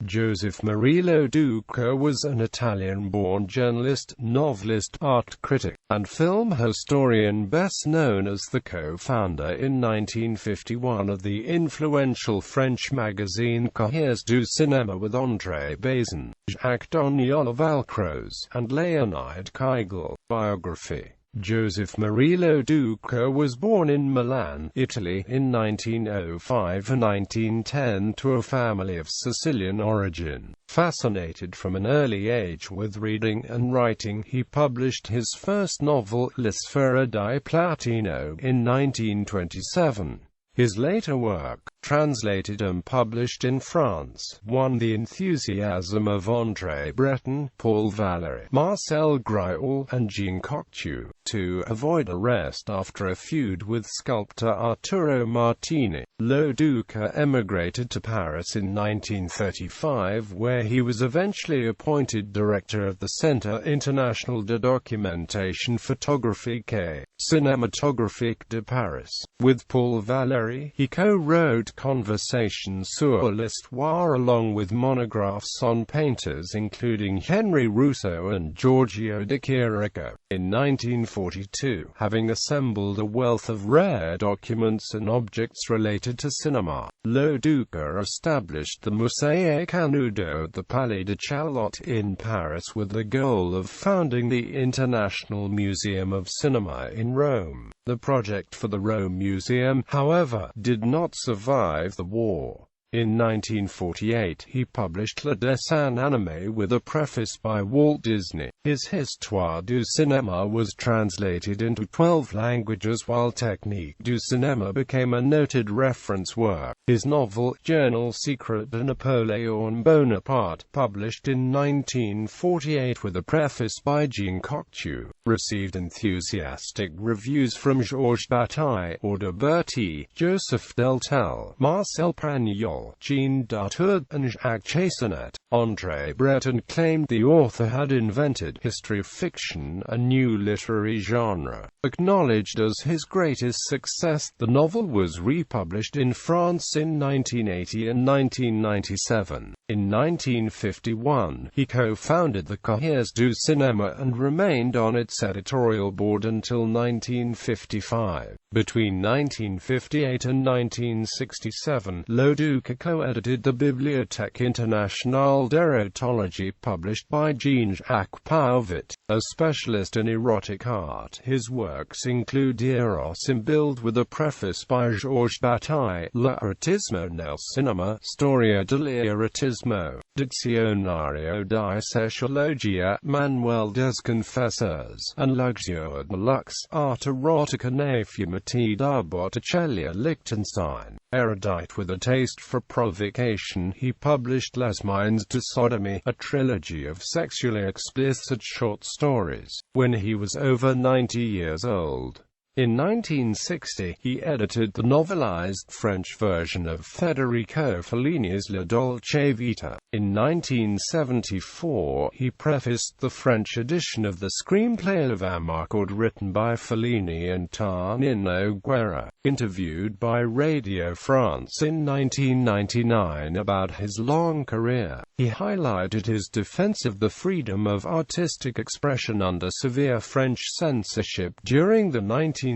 Joseph Marie Lo Duca was an Italian-born journalist, novelist, art critic, and film historian best known as the co-founder in 1951 of the influential French magazine Cahiers du Cinéma with André Bazin, Jacques Doniol-Valcroze, and Léonide Keigel. Biography. Joseph Marie Lo Duca was born in Milan, Italy, in 1905 and 1910 to a family of Sicilian origin. Fascinated from an early age with reading and writing, he published his first novel, La Sfera di Platino, in 1927. His later work, translated and published in France, won the enthusiasm of André Breton, Paul Valéry, Marcel Griaule, and Jean Cocteau. To avoid arrest after a feud with sculptor Arturo Martini, Lo Duca emigrated to Paris in 1935, where he was eventually appointed director of the Centre International de Documentation Photographique et Cinématographique de Paris. With Paul Valéry, he co-wrote Conversations sur l'histoire along with monographs on painters including Henri Rousseau and Giorgio de Chirico. In 1942, having assembled a wealth of rare documents and objects related to cinema, Lo Duca established the Musée Canudo at the Palais de Chaillot in Paris with the goal of founding the International Museum of Cinema in Rome. The project for the Rome Museum, however, did not survive the war. In 1948, he published Le Dessin Animé with a preface by Walt Disney. His Histoire du Cinéma was translated into 12 languages, while Technique du Cinéma became a noted reference work. His novel, Journal Secret de Napoléon Bonaparte, published in 1948 with a preface by Jean Cocteau, received enthusiastic reviews from Georges Bataille, Aude Berty, Joseph Deltel, Marcel Pagnol, Jean Dartout, and Jacques Chassanet. André Breton claimed the author had invented history fiction, a new literary genre. Acknowledged as his greatest success, the novel was republished in France in 1980 and 1997. In 1951, he co-founded the Cahiers du Cinéma and remained on its editorial board until 1955. Between 1958 and 1967, Lo Duca co-edited the Bibliothèque Internationale d'Erotologie published by Jean-Jacques Pauvet, a specialist in erotic art. His works include Eros Imbilled with a preface by Georges Bataille, L'erotismo nel cinema, Storia dell'erotismo, Dizionario di Sessuologia, Manuel des Confesseurs, and Luxure de Luxe, Art Erotica nei Fumetti da Botticelli Liechtenstein. Erudite with a taste for provocation, he published Les Mines de Sodomy, a trilogy of sexually explicit short stories, when he was over 90 years old. In 1960, he edited the novelized French version of Federico Fellini's La Dolce Vita. In 1974, he prefaced the French edition of the screenplay of Amarcord written by Fellini and Tonino Guerra. Interviewed by Radio France in 1999 about his long career, he highlighted his defense of the freedom of artistic expression under severe French censorship during the 1960s.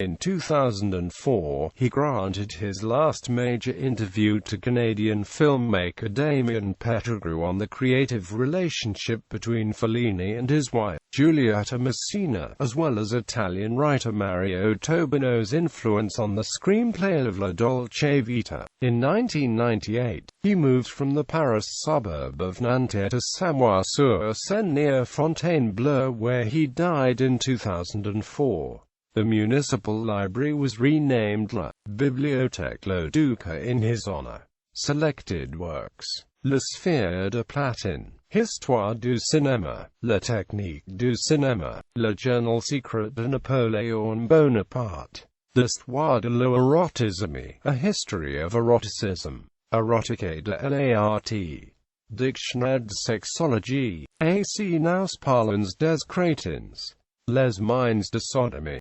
In 2004, he granted his last major interview to Canadian filmmaker Damien Pettigrew on the creative relationship between Fellini and his wife, Giulietta Messina, as well as Italian writer Mario Tobino's influence on the screenplay of La Dolce Vita. In 1998, he moved from the Paris suburb of Nanterre to Samois-sur-Seine near Fontainebleau, where he died in 2004. The municipal library was renamed La Bibliothèque Lo Duca in his honor. Selected works: La Sfera di Platino, Histoire du Cinéma, La Technique du Cinéma, Le Journal Secret de Napoléon Bonaparte, L'Histoire de l'Erotisme, A History of Eroticism, Erotique de l'art, Dictionnaire de Sexologie, AC Nous Parlons des Crétins, Les Mines de Sodomy.